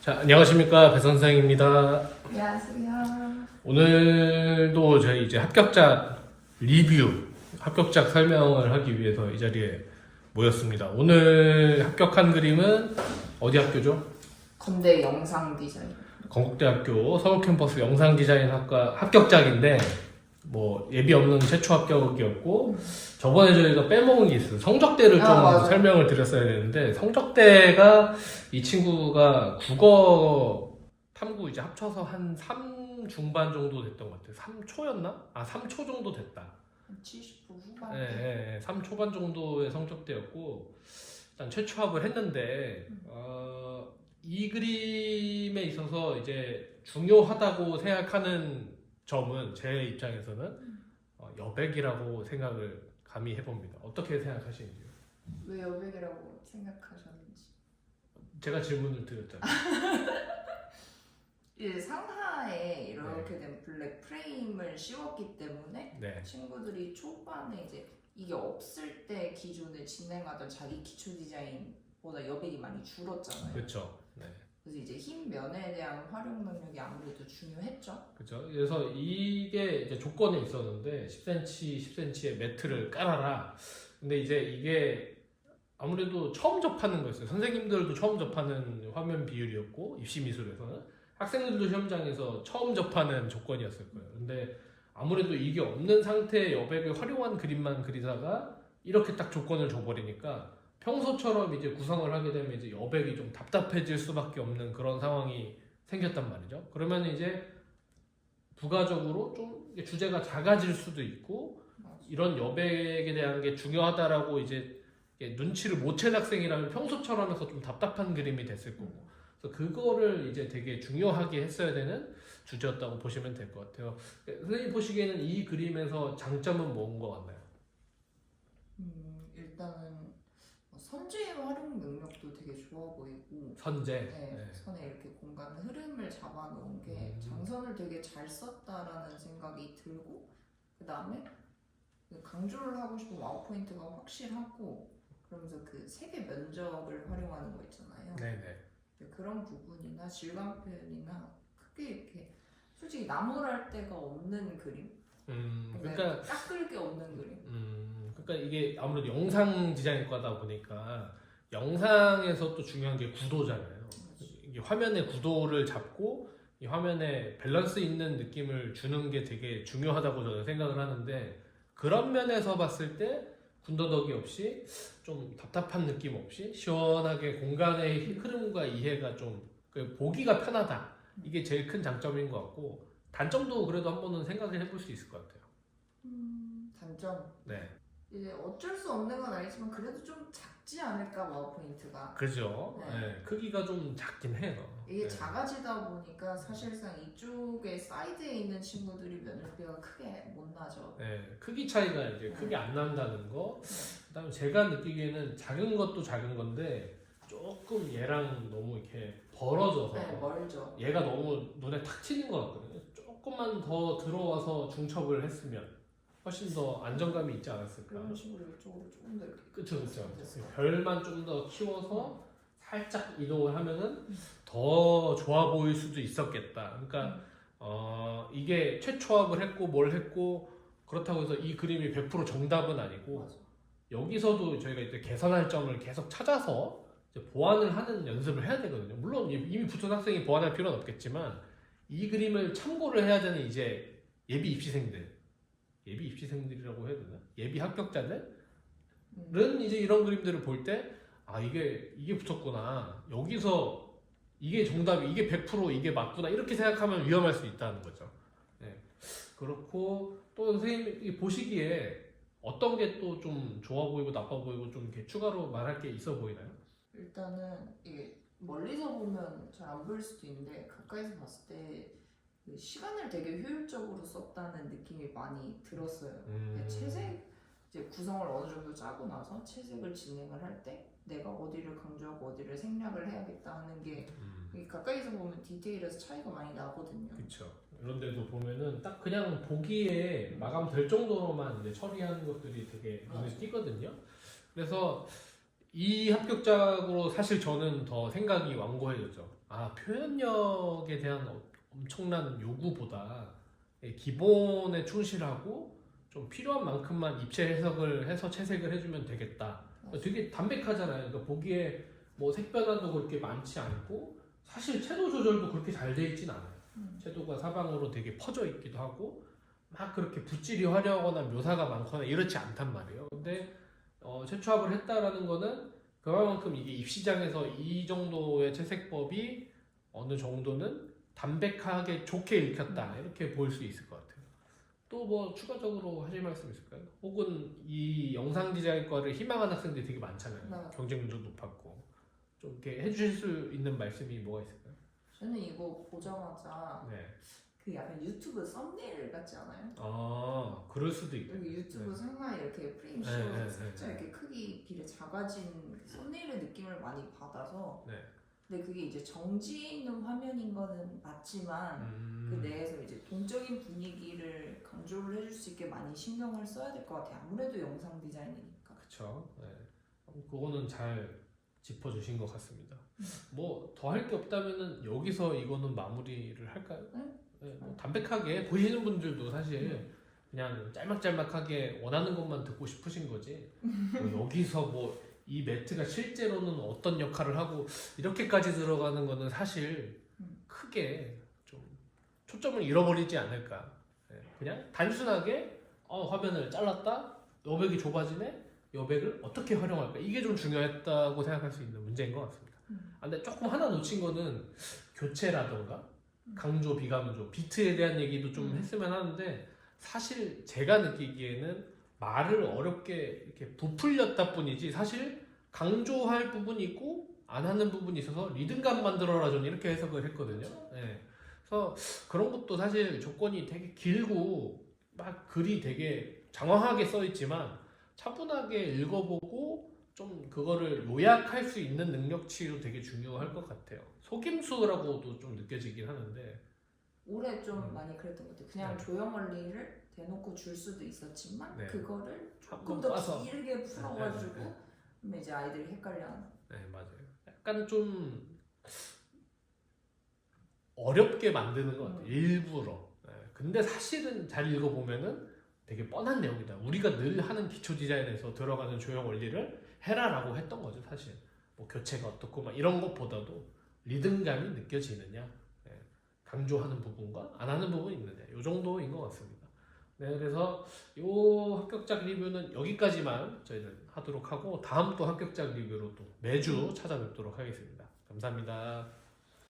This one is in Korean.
자, 안녕하십니까. 배 선생입니다. 안녕하세요. 오늘도 저희 이제 합격작 리뷰, 합격작 설명을 하기 위해서 이 자리에 모였습니다. 오늘 합격한 그림은 어디 학교죠? 건대 영상 디자인. 건국대학교 서울캠퍼스 영상디자인학과 합격작인데 뭐 예비 없는 최초 합격이었고 저번에 저희가 빼먹은 게 있어요. 성적대를 좀 맞아. 설명을 드렸어야 되는데 성적대가 이 친구가 국어 탐구 이제 합쳐서 한 3 중반 정도 됐던 것 같아요. 3초였나? 3초 정도 됐다. 70% 후반. 네, 3 초반 정도의 성적대였고 일단 최초 합을 했는데 이 그림에 있어서 이제 중요하다고 생각하는 점은 제 입장에서는 여백이라고 생각을 감히 해봅니다. 어떻게 생각하시는지요? 왜 여백이라고 생각하셨는지. 제가 질문을 드렸잖아요. 이제 상하에 이렇게 된 블랙 프레임을 씌웠기 때문에 네. 친구들이 초반에 이제 이게 없을 때 기존에 진행하던 자기 기초 디자인보다 여백이 많이 줄었잖아요. 그렇죠. 네. 그래서 이제 흰 면에 대한 활용 능력이 아무래도 중요했죠. 그렇죠. 그래서 이게 이제 조건이 있었는데 10cm, 10cm의 매트를 깔아라. 근데 이제 이게 아무래도 처음 접하는 거였어요. 선생님들도 처음 접하는 화면 비율이었고 입시 미술에서는 학생들도 시험장에서 처음 접하는 조건이었을 거예요. 근데 아무래도 이게 없는 상태의 여백을 활용한 그림만 그리다가 이렇게 딱 조건을 줘버리니까 평소처럼 이제 구성을 하게 되면 이제 여백이 좀 답답해질 수밖에 없는 그런 상황이 생겼단 말이죠. 그러면 이제 부가적으로 좀 주제가 작아질 수도 있고 이런 여백에 대한 게 중요하다라고 이제 눈치를 못 챈 학생이라면 평소처럼 해서 좀 답답한 그림이 됐을 거고. 그래서 그거를 이제 되게 중요하게 했어야 되는 주제였다고 보시면 될 것 같아요. 선생님 보시기에는 이 그림에서 장점은 뭔 것 같나요? 일단은 선재의 활용 능력도 되게 좋아 보이고 선제. 네. 선에 이렇게 공간 흐름을 잡아놓은 게 장선을 되게 잘 썼다라는 생각이 들고 그 다음에 강조를 하고 싶은 와우 포인트가 확실하고 그러면서 그 세계 면적을 활용하는 거 있잖아요. 네네. 그런 부분이나 질감 표현이나 크게 이렇게 솔직히 나무랄 데가 없는 그림. 그러니까 깎을 게 없는 그림. 그러니까 이게 아무래도 영상 디자인과다 보니까 영상에서 또 중요한 게 구도잖아요. 이게 화면의 구도를 잡고 이 화면에 밸런스 있는 느낌을 주는 게 되게 중요하다고 저는 생각을 하는데 그런 면에서 봤을 때 군더더기 없이 좀 답답한 느낌 없이 시원하게 공간의 흐름과 이해가 좀 보기가 편하다. 이게 제일 큰 장점인 것 같고 단점도 그래도 한 번은 생각을 해볼 수 있을 것 같아요. 단점. 네. 이제 어쩔 수 없는 건 아니지만 그래도 좀 작지 않을까 와우 포인트가. 그죠. 네. 네. 크기가 좀 작긴 해요. 이게 네. 작아지다 보니까 사실상 이쪽에 사이드에 있는 친구들이 면적비가 크게 못 나죠. 네. 크기 차이가 이제 크게 안 난다는 거. 그다음에 제가 느끼기에는 작은 것도 작은 건데 조금 얘랑 너무 이렇게 벌어져서 네, 멀죠. 얘가 너무 눈에 탁 튀는 것 같거든요. 조금만 더 들어와서 중첩을 했으면 훨씬 더 안정감이 있지 않았을까. 그런 식으로 이쪽으로 조금 더 이렇게. 그쵸. 별만 좀 더 키워서 살짝 이동을 하면은 더 좋아 보일 수도 있었겠다. 그러니까 이게 최초합을 했고 뭘 했고 그렇다고 해서 이 그림이 100% 정답은 아니고 맞아. 여기서도 저희가 이제 개선할 점을 계속 찾아서 이제 보완을 하는 연습을 해야 되거든요. 물론 이미 붙은 학생이 보완할 필요는 없겠지만 이 그림을 참고를 해야 되는 이제 예비 입시생들이라고 해야 되나? 예비 합격자들은 이제 이런 그림들을 볼 때 이게 붙었구나. 여기서 이게 정답이 이게 100% 이게 맞구나. 이렇게 생각하면 위험할 수 있다는 거죠. 네. 그렇고 또 선생님이 보시기에 어떤 게 또 좀 좋아 보이고 나빠 보이고 좀 이렇게 추가로 말할 게 있어 보이나요? 일단은 이게 멀리서 보면 잘 안 보일 수도 있는데 가까이서 봤을 때 그 시간을 되게 효율적으로 썼다는 느낌이 많이 들었어요. 채색 이제 구성을 어느 정도 짜고 나서 채색을 진행을 할 때 내가 어디를 강조하고 어디를 생략을 해야겠다 하는 게 가까이서 보면 디테일에서 차이가 많이 나거든요. 그렇죠. 이런 데도 보면은 딱 그냥 보기에 마감될 정도로만 이제 처리하는 것들이 되게 눈에 띄거든요. 그래서 이 합격작으로 사실 저는 더 생각이 완고해졌죠. 표현력에 대한 엄청난 요구보다 기본에 충실하고 좀 필요한 만큼만 입체 해석을 해서 채색을 해주면 되겠다. 되게 담백하잖아요. 그러니까 보기에 뭐 색변화도 그렇게 많지 않고 사실 채도 조절도 그렇게 잘 돼 있진 않아요. 채도가 사방으로 되게 퍼져 있기도 하고 막 그렇게 붓질이 화려하거나 묘사가 많거나 이렇지 않단 말이에요. 근데 채초합을 했다라는 거는 그만큼 이게 입시장에서 이 정도의 채색법이 어느 정도는 담백하게 좋게 읽혔다 이렇게 볼 수 있을 것 같아요. 또 뭐 추가적으로 하실 말씀 있을까요? 혹은 이 영상 디자인과를 희망하는 학생들이 되게 많잖아요. 네. 경쟁률도 높았고 좀 이렇게 해주실 수 있는 말씀이 뭐가 있을까요? 저는 이거 보자마자 네. 그 약간 유튜브 썸네일 같지 않아요? 그럴 수도 있고. 여기 유튜브 네. 상단에 이렇게 프레임 네, 씌워서 네, 살짝 네. 이렇게 크기 비례 작아진 썸네일의 느낌을 많이 받아서 네. 근데 그게 이제 정지해 있는 화면인 거는 맞지만 그 내에서 이제 동적인 분위기를 강조를 해줄 수 있게 많이 신경을 써야 될 것 같아요. 아무래도 영상 디자인이니까. 그쵸. 네. 그거는 잘 짚어주신 것 같습니다. 뭐 더 할 게 없다면은 여기서 이거는 마무리를 할까요? 네, 뭐 담백하게 보시는 분들도 사실 그냥 짤막짤막하게 원하는 것만 듣고 싶으신 거지. 뭐 여기서 뭐 이 매트가 실제로는 어떤 역할을 하고 이렇게까지 들어가는 거는 사실 크게 좀 초점을 잃어버리지 않을까. 네, 그냥 단순하게 화면을 잘랐다, 여백이 좁아지네, 여백을 어떻게 활용할까 이게 좀 중요했다고 생각할 수 있는 문제인 것 같습니다. 근데 조금 하나 놓친 거는 교체라던가 강조, 비강조, 비트에 대한 얘기도 좀 했으면 하는데 사실 제가 느끼기에는 말을 어렵게 이렇게 부풀렸다 뿐이지 사실 강조할 부분이 있고 안 하는 부분이 있어서 리듬감 만들어라 저는 이렇게 해석을 했거든요. 네. 그래서 그런 것도 사실 조건이 되게 길고 막 글이 되게 장황하게 써 있지만 차분하게 읽어보고 좀 그거를 요약할 수 있는 능력치도 되게 중요할 것 같아요. 속임수라고도 좀 느껴지긴 하는데 올해 좀 많이 그랬던 것 같아요. 그냥 네. 조형 원리를 대놓고 줄 수도 있었지만 네. 그거를 조금 한번 더 빠서. 길게 풀어가지고 네. 그러면 이제 아이들이 헷갈려하는. 네, 맞아요. 약간 좀 어렵게 만드는 것 같아요. 일부러. 네. 근데 사실은 잘 읽어보면은 되게 뻔한 내용이다. 우리가 늘 하는 기초 디자인에서 들어가는 조형 원리를 해라라고 했던 거죠, 사실. 뭐 교체가 어떻고 막 이런 것보다도 리듬감이 느껴지느냐, 네. 강조하는 부분과 안 하는 부분이 있느냐, 이 정도인 것 같습니다. 네, 그래서 이 합격작 리뷰는 여기까지만 저희는 하도록 하고 다음 또 합격작 리뷰로 또 매주 찾아뵙도록 하겠습니다. 감사합니다.